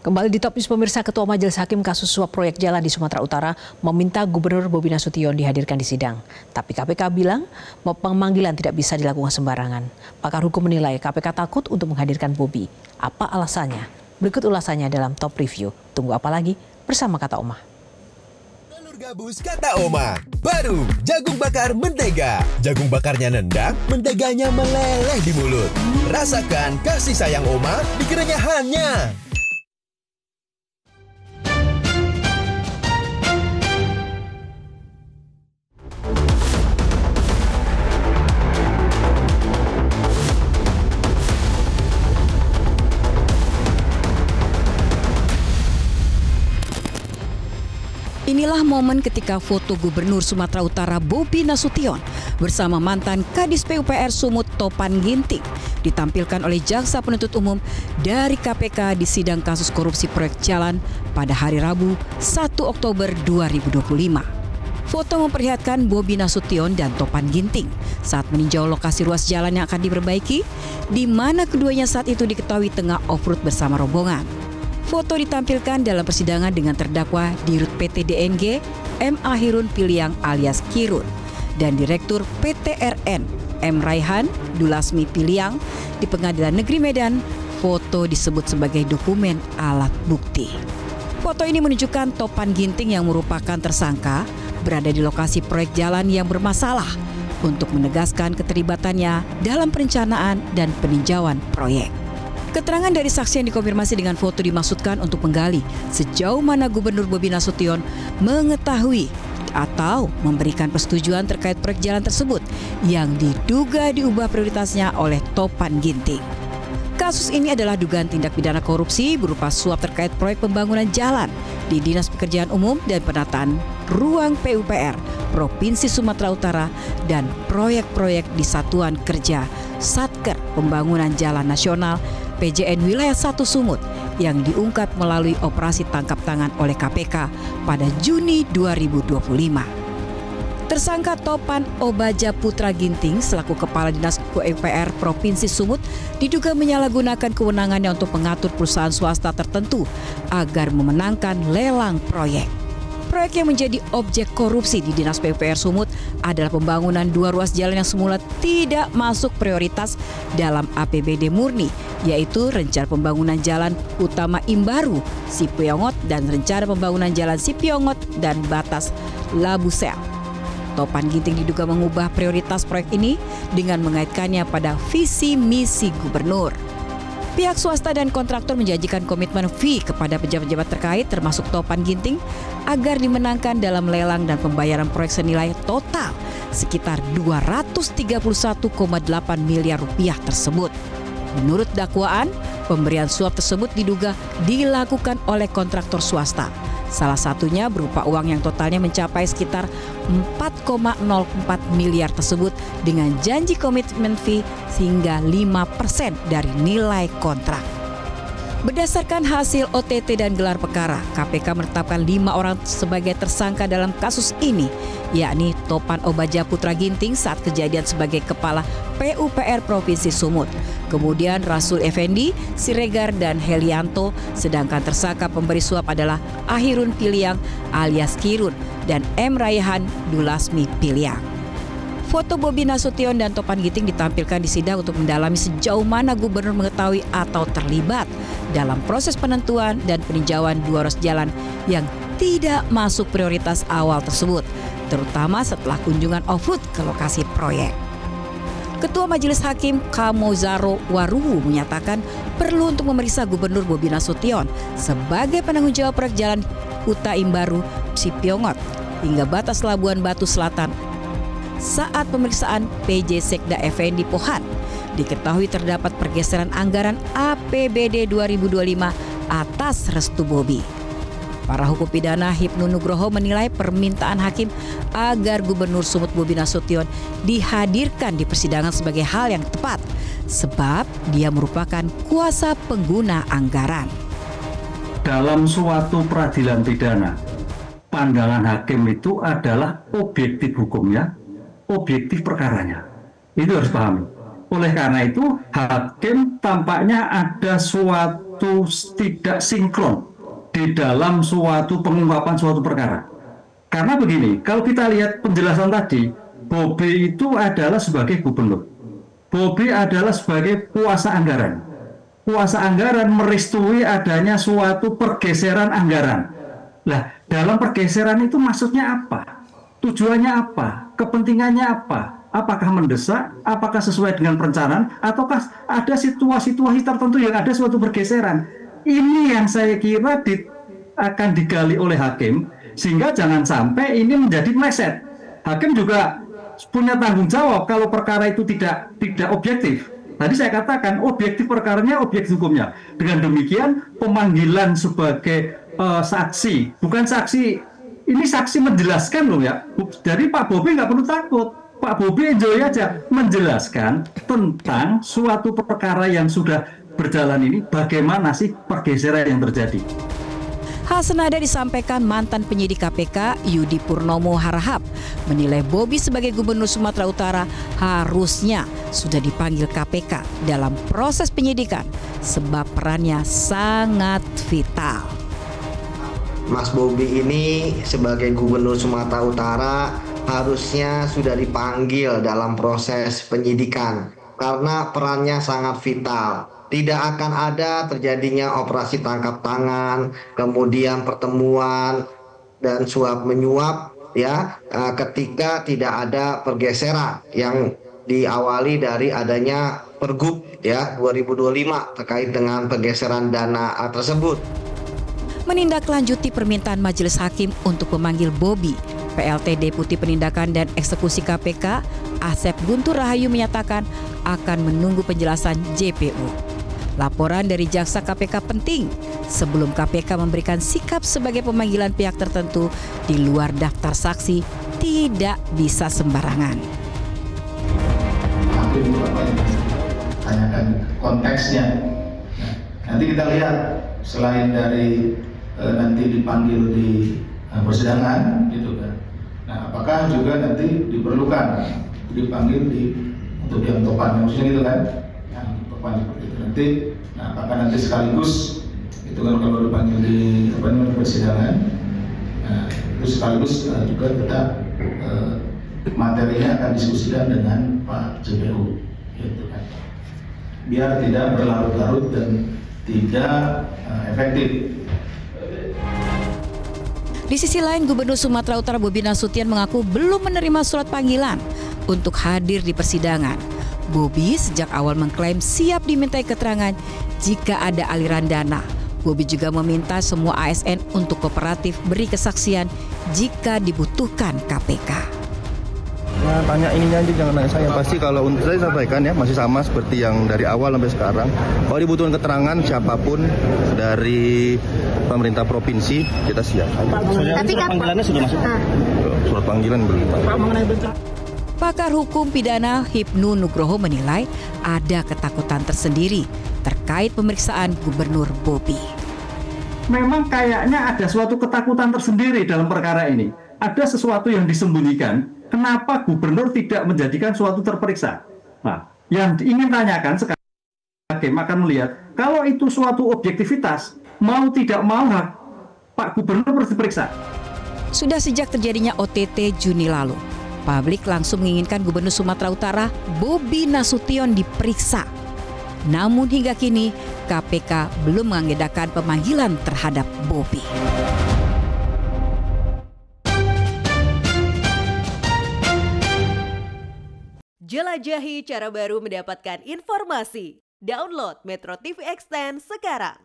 Kembali di Top News pemirsa, Ketua Majelis Hakim kasus suap proyek jalan di Sumatera Utara meminta Gubernur Bobi Nasution dihadirkan di sidang. Tapi KPK bilang pemanggilan tidak bisa dilakukan sembarangan. Pakar hukum menilai KPK takut untuk menghadirkan Bobi. Apa alasannya? Berikut ulasannya dalam Top Review. Tunggu apa lagi? Bersama Kata Oma. Telur gabus Kata Oma. Baru jagung bakar mentega. Jagung bakarnya nendang, menteganya meleleh di mulut. Rasakan kasih sayang Oma di kerenyahannya. Inilah momen ketika foto Gubernur Sumatera Utara Bobi Nasution bersama mantan Kadis PUPR Sumut Topan Ginting ditampilkan oleh Jaksa Penuntut Umum dari KPK di sidang kasus korupsi proyek jalan pada hari Rabu 1 Oktober 2025. Foto memperlihatkan Bobi Nasution dan Topan Ginting saat meninjau lokasi ruas jalan yang akan diperbaiki, di mana keduanya saat itu diketahui tengah off-road bersama rombongan. Foto ditampilkan dalam persidangan dengan terdakwa Dirut PT DNG M. Ahirun Piliang alias Kirun dan Direktur PT RN M. Raihan Dulasmi Piliang di Pengadilan Negeri Medan. Foto disebut sebagai dokumen alat bukti. Foto ini menunjukkan Topan Ginting yang merupakan tersangka berada di lokasi proyek jalan yang bermasalah untuk menegaskan keterlibatannya dalam perencanaan dan peninjauan proyek. Keterangan dari saksi yang dikonfirmasi dengan foto dimaksudkan untuk menggali sejauh mana Gubernur Bobi Nasution mengetahui atau memberikan persetujuan terkait proyek jalan tersebut yang diduga diubah prioritasnya oleh Topan Ginting. Kasus ini adalah dugaan tindak pidana korupsi berupa suap terkait proyek pembangunan jalan di Dinas Pekerjaan Umum dan Penataan Ruang PUPR Provinsi Sumatera Utara dan proyek-proyek di Satuan Kerja Satker Pembangunan Jalan Nasional PJN Wilayah 1 Sumut yang diungkap melalui operasi tangkap tangan oleh KPK pada Juni 2025. Tersangka Topan Obaja Putra Ginting selaku Kepala Dinas PUPR Provinsi Sumut diduga menyalahgunakan kewenangannya untuk mengatur perusahaan swasta tertentu agar memenangkan lelang proyek. Proyek yang menjadi objek korupsi di Dinas PUPR Sumut adalah pembangunan 2 ruas jalan yang semula tidak masuk prioritas dalam APBD murni, yaitu rencana pembangunan jalan utama Imbaru, Sipiongot, dan rencana pembangunan jalan Sipiongot dan Batas Labusel. Topan Ginting diduga mengubah prioritas proyek ini dengan mengaitkannya pada visi misi gubernur. Pihak swasta dan kontraktor menjanjikan komitmen fee kepada pejabat-pejabat terkait termasuk Topan Ginting agar dimenangkan dalam lelang dan pembayaran proyek senilai total sekitar 231,8 miliar rupiah tersebut. Menurut dakwaan, pemberian suap tersebut diduga dilakukan oleh kontraktor swasta. Salah satunya berupa uang yang totalnya mencapai sekitar 4,04 miliar tersebut dengan janji komitmen fee hingga 5% dari nilai kontrak. Berdasarkan hasil OTT dan gelar perkara, KPK menetapkan 5 orang sebagai tersangka dalam kasus ini, yakni Topan Obaja Putra Ginting saat kejadian sebagai Kepala PUPR Provinsi Sumut, kemudian Rasul Effendi, Siregar, dan Helianto, sedangkan tersangka pemberi suap adalah Ahirun Piliang alias Kirun dan M. Raihan Dulasmi Piliang. Foto Bobi Nasution dan Topan Ginting ditampilkan di sidang untuk mendalami sejauh mana gubernur mengetahui atau terlibat dalam proses penentuan dan peninjauan 2 ruas jalan yang tidak masuk prioritas awal tersebut, terutama setelah kunjungan off-road ke lokasi proyek. Ketua Majelis Hakim Kamozaro Waruhu menyatakan perlu untuk memeriksa Gubernur Bobi Nasution sebagai penanggung jawab proyek jalan Uta Imbaru Sipiongot hingga batas Labuan Batu Selatan. Saat pemeriksaan PJ Sekda Effendi Pohan, diketahui terdapat pergeseran anggaran APBD 2025 atas restu Bobi. Para hukum pidana Hipnu Nugroho menilai permintaan hakim agar Gubernur Sumut Bobi Nasution dihadirkan di persidangan sebagai hal yang tepat, sebab dia merupakan kuasa pengguna anggaran. Dalam suatu peradilan pidana, pandangan hakim itu adalah objektif hukumnya, objektif perkaranya. Itu harus paham. Oleh karena itu, hakim tampaknya ada suatu suatu tidak sinkron di dalam suatu pengungkapan suatu perkara. Karena begini, kalau kita lihat penjelasan tadi, Bobi itu adalah sebagai gubernur. Bobi adalah sebagai kuasa anggaran. Kuasa anggaran merestui adanya suatu pergeseran anggaran. Lah, dalam pergeseran itu maksudnya apa? Tujuannya apa? Kepentingannya apa? Apakah mendesak? Apakah sesuai dengan perencanaan? Ataukah ada situasi-situasi tertentu yang ada suatu pergeseran? Ini yang saya kira akan digali oleh hakim, sehingga jangan sampai ini menjadi meleset. Hakim juga punya tanggung jawab kalau perkara itu tidak objektif. Tadi saya katakan objektif perkaranya, objektif hukumnya. Dengan demikian pemanggilan sebagai saksi, bukan saksi, ini saksi menjelaskan loh ya. Jadi Pak Bobi nggak perlu takut. Pak Bobi enjoy aja menjelaskan tentang suatu perkara yang sudah berjalan ini, bagaimana sih pergeseran yang terjadi. Hal senada disampaikan mantan penyidik KPK Yudi Purnomo Harahap, menilai Bobi sebagai Gubernur Sumatera Utara harusnya sudah dipanggil KPK dalam proses penyidikan sebab perannya sangat vital. Mas Bobi ini sebagai Gubernur Sumatera Utara harusnya sudah dipanggil dalam proses penyidikan karena perannya sangat vital. Tidak akan ada terjadinya operasi tangkap tangan, kemudian pertemuan dan suap menyuap ya ketika tidak ada pergeseran yang diawali dari adanya Pergub ya 2025 terkait dengan pergeseran dana tersebut. Menindaklanjuti permintaan Majelis Hakim untuk memanggil Bobi, PLT Deputi Penindakan dan Eksekusi KPK, Asep Guntur Rahayu menyatakan akan menunggu penjelasan JPU. Laporan dari jaksa KPK penting sebelum KPK memberikan sikap sebagai pemanggilan pihak tertentu di luar daftar saksi tidak bisa sembarangan. Hakim itu apa yang tanyakan konteksnya. Nanti kita lihat selain dari nanti dipanggil di persidangan gitu kan. Nah, apakah juga nanti diperlukan dipanggil untuk yang topan maksudnya gitu kan? Yang topan seperti itu nanti. Nah, apakah nanti sekaligus itu kan kalau dipanggil di persidangan, nah, itu sekaligus juga kita materinya akan diskusikan dengan Pak JPU, gitu kan? Biar tidak berlarut-larut dan tidak efektif. Di sisi lain, Gubernur Sumatera Utara Bobi Nasution mengaku belum menerima surat panggilan untuk hadir di persidangan. Bobi sejak awal mengklaim siap dimintai keterangan jika ada aliran dana. Bobi juga meminta semua ASN untuk kooperatif beri kesaksian jika dibutuhkan KPK. Ya, tanya ininya aja, jangan nanya saya. Pasti kalau untuk saya sampaikan ya masih sama seperti yang dari awal sampai sekarang. Kalau dibutuhkan keterangan siapapun dari pemerintah provinsi kita siap. Tapi surat panggilannya sudah masuk. Surat panggilan belum. Pakar hukum pidana Hipnu Nugroho menilai ada ketakutan tersendiri terkait pemeriksaan Gubernur Bobi. Memang kayaknya ada suatu ketakutan tersendiri dalam perkara ini. Ada sesuatu yang disembunyikan. Kenapa gubernur tidak menjadikan suatu terperiksa? Nah, yang ingin tanyakan sekarang hakim akan melihat kalau itu suatu objektivitas, mau tidak mau Pak Gubernur harus diperiksa. Sudah sejak terjadinya OTT Juni lalu, publik langsung menginginkan Gubernur Sumatera Utara Bobi Nasution diperiksa. Namun hingga kini KPK belum mengagendakan pemanggilan terhadap Bobi. Jelajahi cara baru mendapatkan informasi. Download Metro TV Extend sekarang.